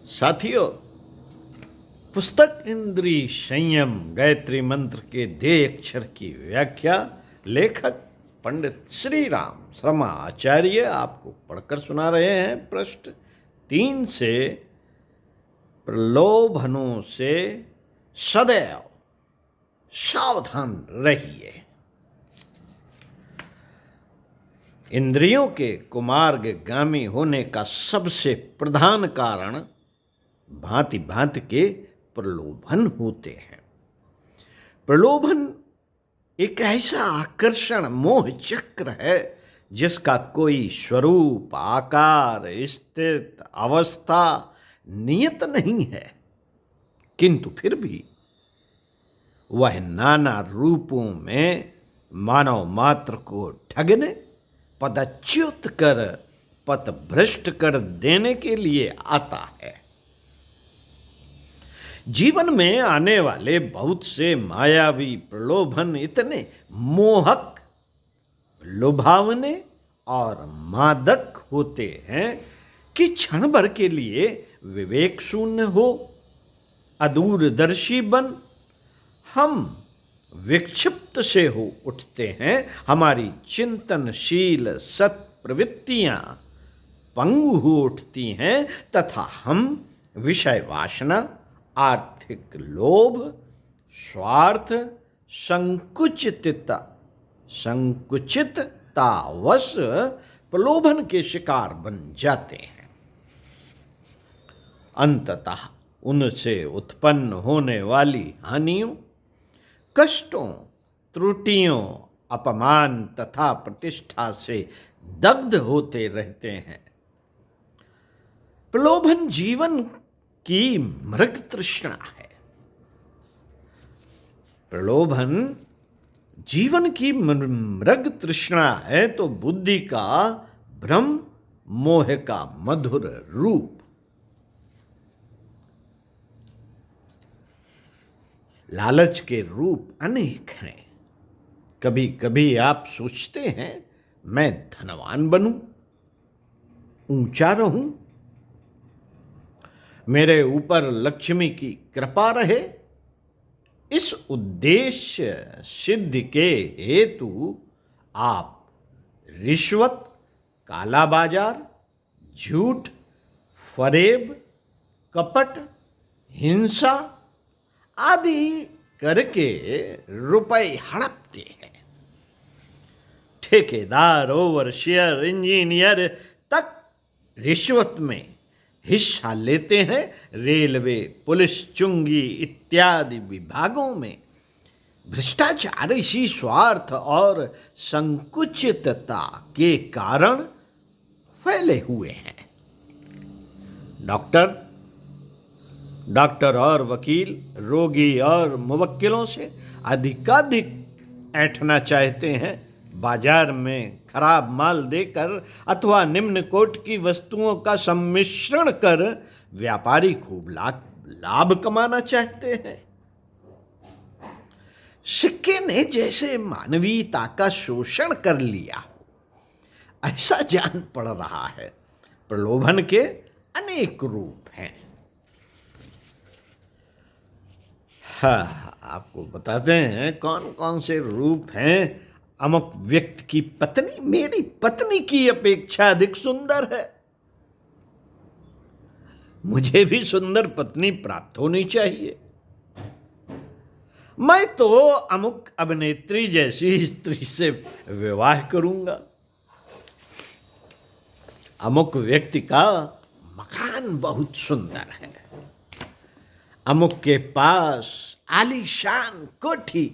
साथियों, पुस्तक इंद्रिय संयम गायत्री मंत्र के देह अक्षर की व्याख्या लेखक पंडित श्री राम शर्मा आचार्य आपको पढ़कर सुना रहे हैं। पृष्ठ 3 से प्रलोभनों से सदैव सावधान रहिए। इंद्रियों के कुमार्गगामी होने का सबसे प्रधान कारण भांति भांति के प्रलोभन होते हैं। प्रलोभन एक ऐसा आकर्षण मोह चक्र है जिसका कोई स्वरूप, आकार, स्थिति, अवस्था नियत नहीं है, किंतु फिर भी वह नाना रूपों में मानव मात्र को ठगने, पदच्युत कर पथ भ्रष्ट कर देने के लिए आता है। जीवन में आने वाले बहुत से मायावी प्रलोभन इतने मोहक, लुभावने और मादक होते हैं कि क्षण भर के लिए विवेक शून्य हो, अदूरदर्शी बन हम विक्षिप्त से हो उठते हैं। हमारी चिंतनशील सत प्रवृत्तियां पंगु हो उठती हैं तथा हम विषय वासना, आर्थिक लोभ, स्वार्थ, संकुचिततावश प्रलोभन के शिकार बन जाते हैं। अंततः उनसे उत्पन्न होने वाली हानियों, कष्टों, त्रुटियों, अपमान तथा प्रतिष्ठा से दग्ध होते रहते हैं। प्रलोभन जीवन की मृग तृष्णा है। प्रलोभन जीवन की मृग तृष्णा है तो बुद्धि का भ्रम, मोह का मधुर रूप। लालच के रूप अनेक हैं। कभी कभी आप सोचते हैं मैं धनवान बनूं, ऊंचा रहूं, मेरे ऊपर लक्ष्मी की कृपा रहे। इस उद्देश्य सिद्धि के हेतु आप रिश्वत, काला बाजार, झूठ, फरेब, कपट, हिंसा आदि करके रुपए हड़पते हैं। ठेकेदार, ओवरसियर, इंजीनियर तक रिश्वत में हिस्सा लेते हैं। रेलवे, पुलिस, चुंगी इत्यादि विभागों में भ्रष्टाचार इसी स्वार्थ और संकुचितता के कारण फैले हुए हैं। डॉक्टर और वकील रोगी और मुवक्किलों से अधिकाधिक ऐंठना चाहते हैं। बाजार में खराब माल देकर अथवा निम्न कोट की वस्तुओं का सम्मिश्रण कर व्यापारी खूब लाभ कमाना चाहते हैं। सिक्के ने जैसे मानवीयता का शोषण कर लिया हो, ऐसा जान पड़ रहा है। प्रलोभन के अनेक रूप हैं। हाँ, आपको बताते हैं कौन कौन से रूप हैं। अमुक व्यक्ति की पत्नी मेरी पत्नी की अपेक्षा अधिक सुंदर है, मुझे भी सुंदर पत्नी प्राप्त होनी चाहिए। मैं तो अमुक अभिनेत्री जैसी स्त्री से विवाह करूंगा। अमुक व्यक्ति का मकान बहुत सुंदर है, अमुक के पास आलीशान कोठी,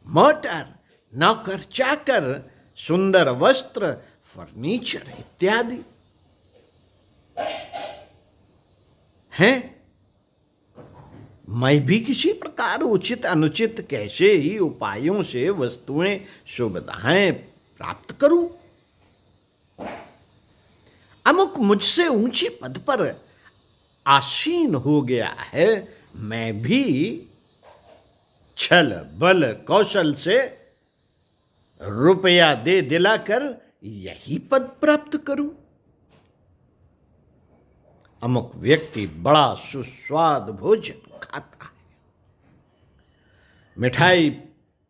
मोटर, नौकर चाकर, सुंदर वस्त्र, फर्नीचर इत्यादि हैं। मैं भी किसी प्रकार उचित अनुचित कैसे ही उपायों से वस्तुएं, सुविधाएं प्राप्त करूं। अमुक मुझसे ऊंचे पद पर आसीन हो गया है, मैं भी छल बल कौशल से रुपया दे दिलाकर यही पद प्राप्त करूं। अमुक व्यक्ति बड़ा सुस्वाद भोजन खाता है। मिठाई,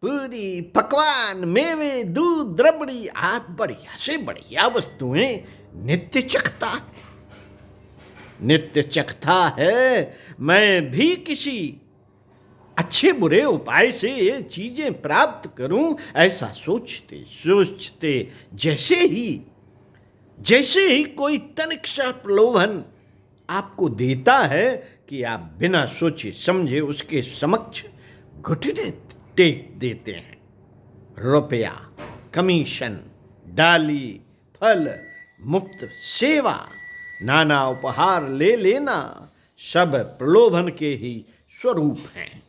पूरी, पकवान, मेवे, दूध, रबड़ी आदि बढ़िया से बढ़िया वस्तुएं नित्य चखता है। नित्य चखता है। मैं भी किसी अच्छे बुरे उपाय से ये चीजें प्राप्त करूं, ऐसा सोचते सोचते जैसे ही कोई तनिक सा प्रलोभन आपको देता है कि आप बिना सोचे समझे उसके समक्ष घुटने टेक देते हैं। रुपया, कमीशन, डाली, फल, मुफ्त सेवा, नाना उपहार ले लेना सब प्रलोभन के ही स्वरूप हैं।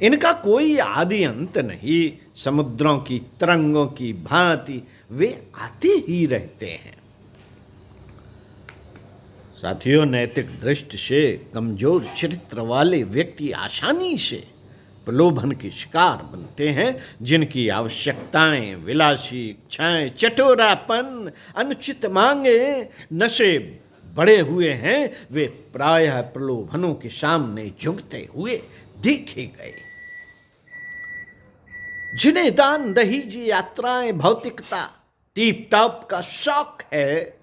इनका कोई आदि अंत नहीं। समुद्रों की तरंगों की भांति वे आते ही रहते हैं। साथियों, नैतिक दृष्टि से कमजोर चरित्र वाले व्यक्ति आसानी से प्रलोभन के शिकार बनते हैं। जिनकी आवश्यकताएं, विलासी इच्छाएं, चटोरापन, अनुचित मांगे, नशे बढ़े हुए हैं, वे प्रायः प्रलोभनों के सामने झुकते हुए देखे गए। जिन्हें दान, दहेज, यात्राएं, भौतिकता, टीप टॉप का शौक है,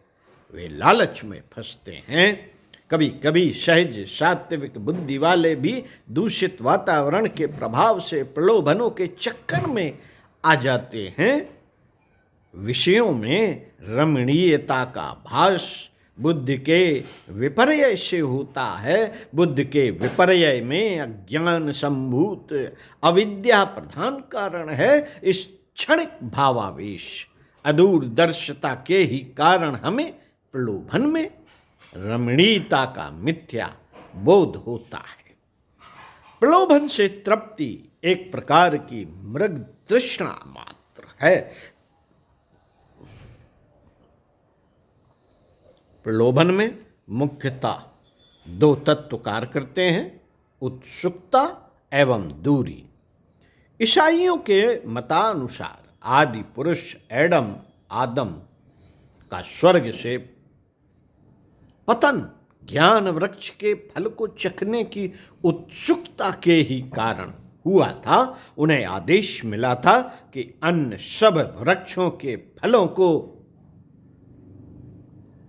वे लालच में फंसते हैं। कभी कभी सहज सात्विक बुद्धि वाले भी दूषित वातावरण के प्रभाव से प्रलोभनों के चक्कर में आ जाते हैं। विषयों में रमणीयता का भास बुद्धि के विपर्य से होता है। बुद्धि के विपर्य में अज्ञान संभूत अविद्या प्रधान कारण है। इस क्षणिक भावावेश, अदूरदर्शिता के ही कारण हमें प्रलोभन में रमणीयता का मिथ्या बोध होता है। प्रलोभन से तृप्ति एक प्रकार की मृग तृष्णा मात्र है। प्रलोभन में मुख्यतः दो तत्व कार्य करते हैं, उत्सुकता एवं दूरी। ईसाइयों के मतानुसार आदि पुरुष आदम का स्वर्ग से पतन ज्ञान वृक्ष के फल को चखने की उत्सुकता के ही कारण हुआ था। उन्हें आदेश मिला था कि अन्य सब वृक्षों के फलों को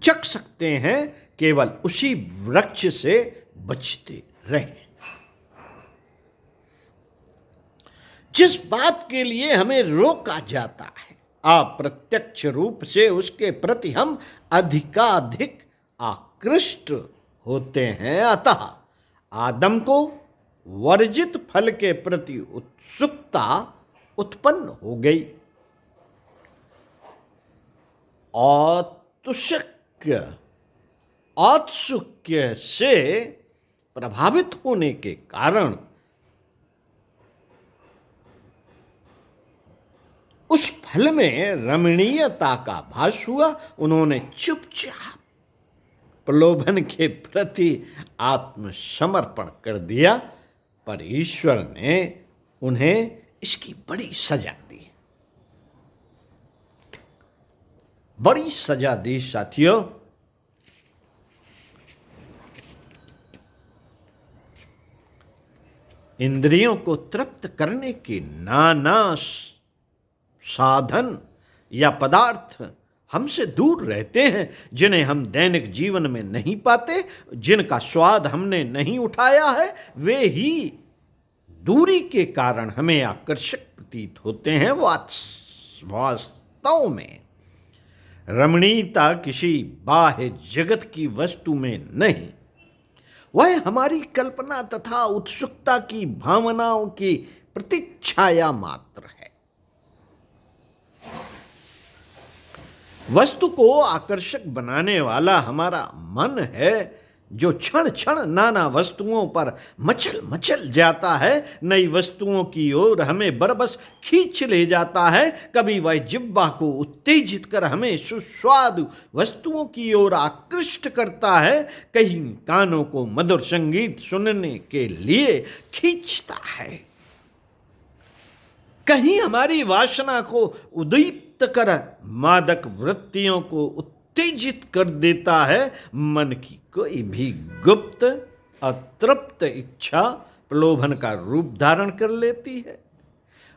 चख सकते हैं, केवल उसी वृक्ष से बचते रहें। जिस बात के लिए हमें रोका जाता है, अप्रत्यक्ष रूप से उसके प्रति हम अधिकाधिक आकृष्ट होते हैं। अतः आदम को वर्जित फल के प्रति उत्सुकता उत्पन्न हो गई। औत्सुक्य से प्रभावित होने के कारण उस फल में रमणीयता का भास हुआ। उन्होंने चुपचाप प्रलोभन के प्रति आत्मसमर्पण कर दिया, पर ईश्वर ने उन्हें इसकी बड़ी सजा दी। बड़ी सजा दी साथियों। इंद्रियों को तृप्त करने के नाना साधन या पदार्थ हमसे दूर रहते हैं, जिन्हें हम दैनिक जीवन में नहीं पाते, जिनका स्वाद हमने नहीं उठाया है। वे ही दूरी के कारण हमें आकर्षक प्रतीत होते हैं। वास्तव में रमणीयता किसी बाह्य जगत की वस्तु में नहीं, वह हमारी कल्पना तथा उत्सुकता की भावनाओं की प्रतिच्छाया मात्र है। वस्तु को आकर्षक बनाने वाला हमारा मन है, जो क्षण क्षण नाना वस्तुओं पर मचल मचल जाता है। नई वस्तुओं की ओर हमें बरबस खींच ले जाता है। कभी वह जिह्वा को उत्तेजित कर हमें सुस्वादु वस्तुओं की ओर आकृष्ट करता है, कहीं कानों को मधुर संगीत सुनने के लिए खींचता है, कहीं हमारी वासना को उद्दीप्त कर मादक वृत्तियों को उत्तेजित कर देता है। मन की कोई भी गुप्त अतृप्त इच्छा प्रलोभन का रूप धारण कर लेती है।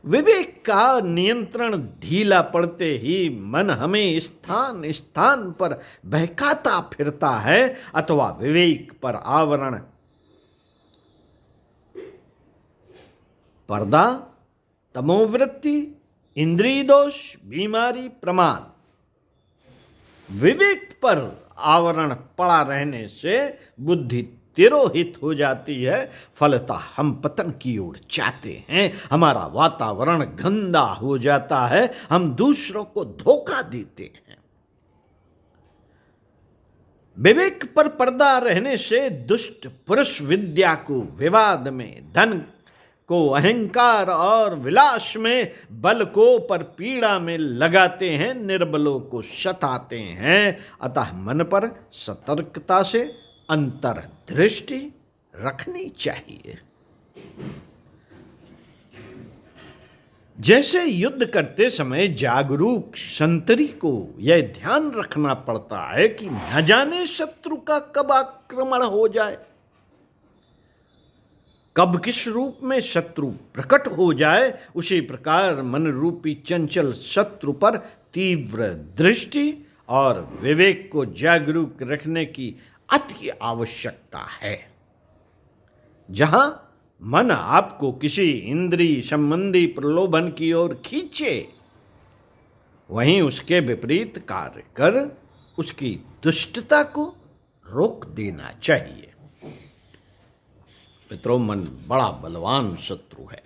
विवेक का नियंत्रण ढीला पड़ते ही मन हमें स्थान स्थान पर बहकाता फिरता है, अथवा विवेक पर आवरण, पर्दा, तमोवृत्ति, इंद्रिय दोष, बीमारी, प्रमाद, विवेक पर आवरण पड़ा रहने से बुद्धि तिरोहित हो जाती है। फलतः हम पतन की ओर जाते हैं, हमारा वातावरण गंदा हो जाता है, हम दूसरों को धोखा देते हैं। विवेक पर पर्दा रहने से दुष्ट पुरुष विद्या को विवाद में, धन को अहंकार और विलास में, बल को पर पीड़ा में लगाते हैं, निर्बलों को सताते हैं। अतः मन पर सतर्कता से अंतर्दृष्टि रखनी चाहिए। जैसे युद्ध करते समय जागरूक संतरी को यह ध्यान रखना पड़ता है कि न जाने शत्रु का कब आक्रमण हो जाए, कब किस रूप में शत्रु प्रकट हो जाए, उसी प्रकार मन रूपी चंचल शत्रु पर तीव्र दृष्टि और विवेक को जागरूक रखने की अति आवश्यकता है। जहां मन आपको किसी इंद्रिय संबंधी प्रलोभन की ओर खींचे, वहीं उसके विपरीत कार्य कर उसकी दुष्टता को रोक देना चाहिए। मित्रों, मन बड़ा बलवान शत्रु है।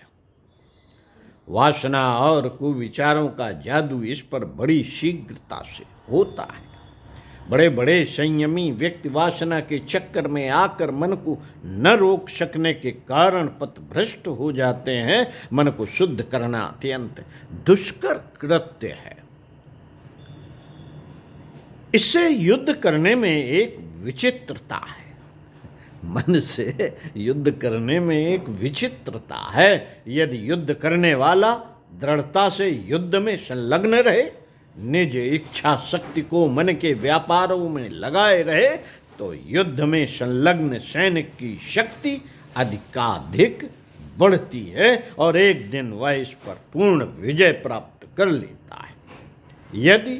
वासना और कुविचारों का जादू इस पर बड़ी शीघ्रता से होता है। बड़े बड़े संयमी व्यक्ति वासना के चक्कर में आकर मन को न रोक सकने के कारण पथभ्रष्ट हो जाते हैं। मन को शुद्ध करना अत्यंत दुष्कर कृत्य है। इससे युद्ध करने में एक विचित्रता है। मन से युद्ध करने में एक विचित्रता है। यदि युद्ध करने वाला दृढ़ता से युद्ध में संलग्न रहे, निज इच्छा शक्ति को मन के व्यापारों में लगाए रहे, तो युद्ध में संलग्न सैनिक की शक्ति अधिकाधिक बढ़ती है और एक दिन वह इस पर पूर्ण विजय प्राप्त कर लेता है। यदि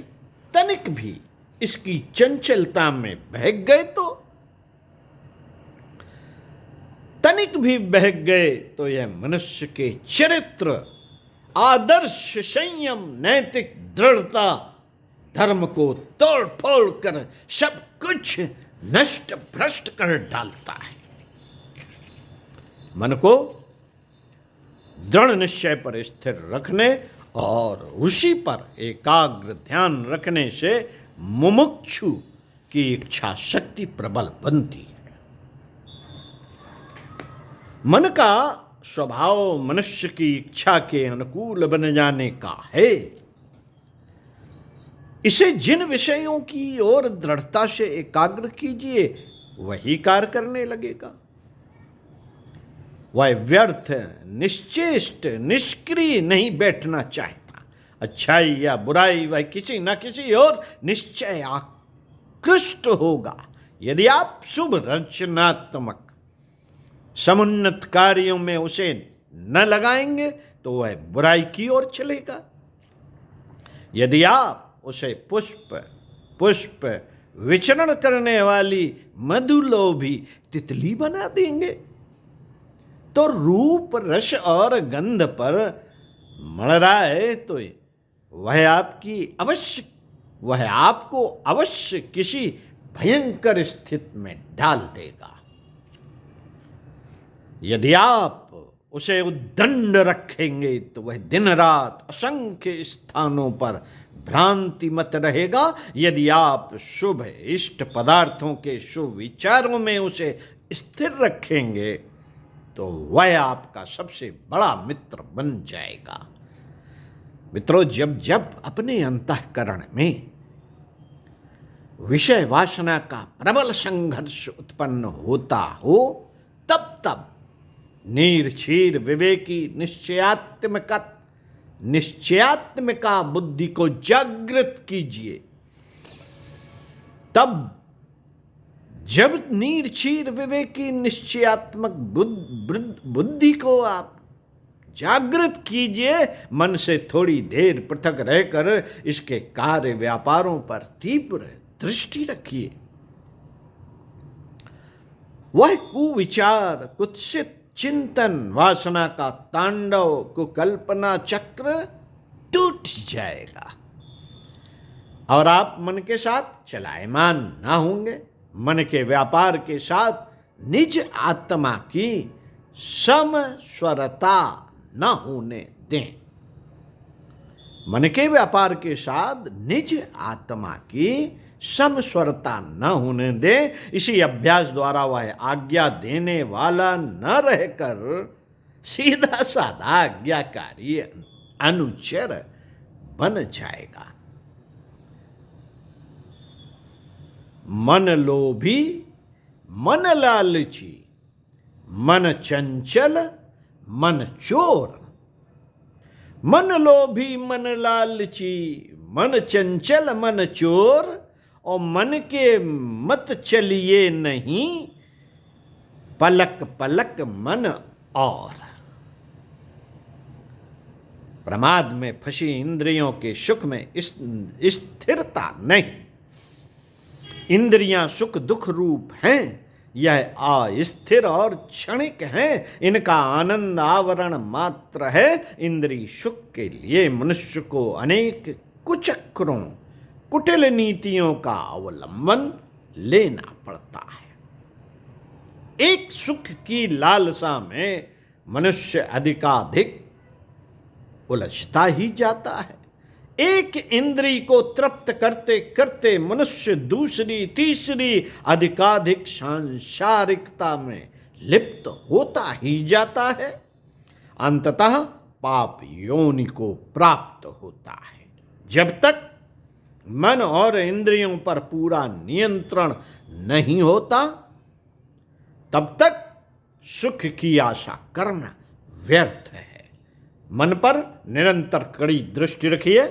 तनिक भी इसकी चंचलता में बहक गए तो यह मनुष्य के चरित्र, आदर्श, संयम, नैतिक दृढ़ता, धर्म को तोड़ फोड़ कर सब कुछ नष्ट भ्रष्ट कर डालता है। मन को दृढ़ निश्चय पर स्थिर रखने और उसी पर एकाग्र ध्यान रखने से मुमुक्षु की इच्छा शक्ति प्रबल बनती है। मन का स्वभाव मनुष्य की इच्छा के अनुकूल बन जाने का है। इसे जिन विषयों की ओर दृढ़ता से एकाग्र कीजिए, वही कार्य करने लगेगा। वह व्यर्थ, निश्चेष्ट, निष्क्रिय नहीं बैठना चाहता। अच्छाई या बुराई वह किसी न किसी और निश्चय आकृष्ट होगा। यदि आप शुभ रचनात्मक समुन्नत कार्यों में उसे न लगाएंगे तो वह बुराई की ओर चलेगा। यदि आप उसे पुष्प विचरण करने वाली मधुलोभी तितली बना देंगे तो रूप, रस और गंध पर मड़राए तो वह आपको अवश्य किसी भयंकर स्थिति में डाल देगा। यदि आप उसे उद्दंड रखेंगे तो वह दिन रात असंख्य स्थानों पर भ्रांति मत रहेगा। यदि आप शुभ इष्ट पदार्थों के शुभ विचारों में उसे स्थिर रखेंगे तो वह आपका सबसे बड़ा मित्र बन जाएगा। मित्रों, जब जब अपने अंतःकरण में विषय वासना का प्रबल संघर्ष उत्पन्न होता हो, तब तब निर्क्षीर विवेकी निश्चयात्मिका बुद्धि को जागृत कीजिए। तब जब नीरचीर विवेकी निश्चयात्मक बुद्धि को आप जागृत कीजिए, मन से थोड़ी देर पृथक रहकर इसके कार्य व्यापारों पर तीव्र दृष्टि रखिए। वह कुविचार, कुत्सित चिंतन, वासना का तांडव, कुकल्पना चक्र टूट जाएगा और आप मन के साथ चलायमान ना होंगे। मन के व्यापार के साथ निज आत्मा की समस्वरता न होने दें। मन के व्यापार के साथ निज आत्मा की समस्वरता न होने दें। इसी अभ्यास द्वारा वह आज्ञा देने वाला न रहकर सीधा साधा आज्ञाकारी अनुचर बन जाएगा। मन लोभी, मन लालची, मन चंचल, मन चोर। मन लोभी, मन लालची, मन चंचल, मन चोर, और मन के मत चलिए नहीं, पलक पलक मन और। प्रमाद में फंसी इंद्रियों के सुख में स्थिरता नहीं। इंद्रियां सुख दुख रूप हैं, यह अस्थिर और क्षणिक हैं। इनका आनंद आवरण मात्र है। इंद्रिय सुख के लिए मनुष्य को अनेक कुचक्रों, कुटिल नीतियों का अवलंबन लेना पड़ता है। एक सुख की लालसा में मनुष्य अधिकाधिक उलझता ही जाता है। एक इंद्रिय को तृप्त करते करते मनुष्य दूसरी तीसरी अधिकाधिक सांसारिकता में लिप्त होता ही जाता है। अंततः पाप योनि को प्राप्त होता है। जब तक मन और इंद्रियों पर पूरा नियंत्रण नहीं होता, तब तक सुख की आशा करना व्यर्थ है। मन पर निरंतर कड़ी दृष्टि रखिए।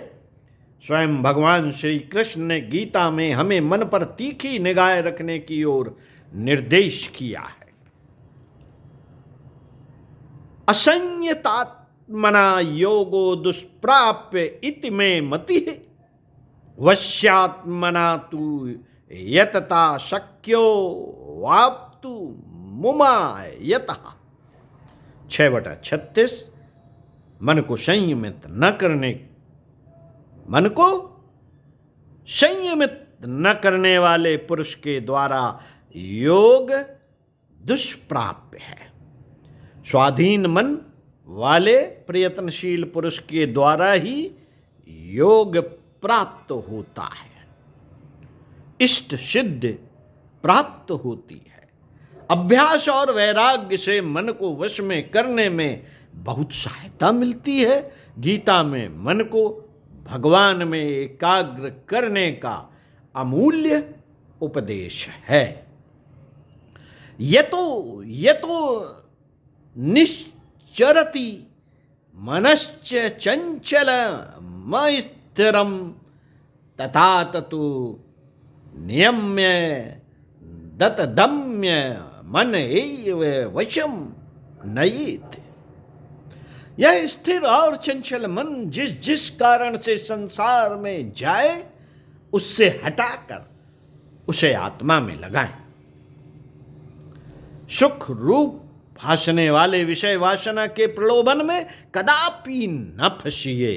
स्वयं भगवान श्री कृष्ण ने गीता में हमें मन पर तीखी निगाह रखने की ओर निर्देश किया है। असंयतात्मना योगो दुष्प्राप्य इति में मति है, वश्यात्मना तु यतता शक्यो वाप्तु मुमायतः। 6/36। मन को संयमित न करने वाले पुरुष के द्वारा योग दुष्प्राप्य है। स्वाधीन मन वाले प्रयत्नशील पुरुष के द्वारा ही योग प्राप्त होता है, इष्ट सिद्धि प्राप्त होती है। अभ्यास और वैराग्य से मन को वश में करने में बहुत सहायता मिलती है। गीता में मन को भगवान में एकाग्र करने का अमूल्य उपदेश है। यतो निश्चरति मनश्च चंचल स्थिरम तथा ततु नियम्य दतदम्य मन एव वशम नयेत। यह स्थिर और चंचल मन जिस कारण से संसार में जाए, उससे हटाकर उसे आत्मा में लगाएं। सुख रूप भासने वाले विषय वासना के प्रलोभन में कदापि न फंसिए।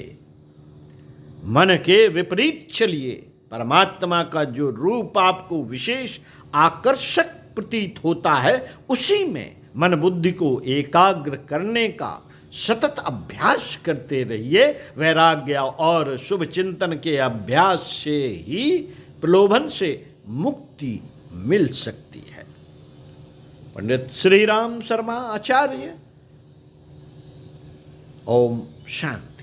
मन के विपरीत चलिए। परमात्मा का जो रूप आपको विशेष आकर्षक प्रतीत होता है, उसी में मन बुद्धि को एकाग्र करने का सतत अभ्यास करते रहिए। वैराग्य और शुभ चिंतन के अभ्यास से ही प्रलोभन से मुक्ति मिल सकती है। पंडित श्री राम शर्मा आचार्य। ओम शांति।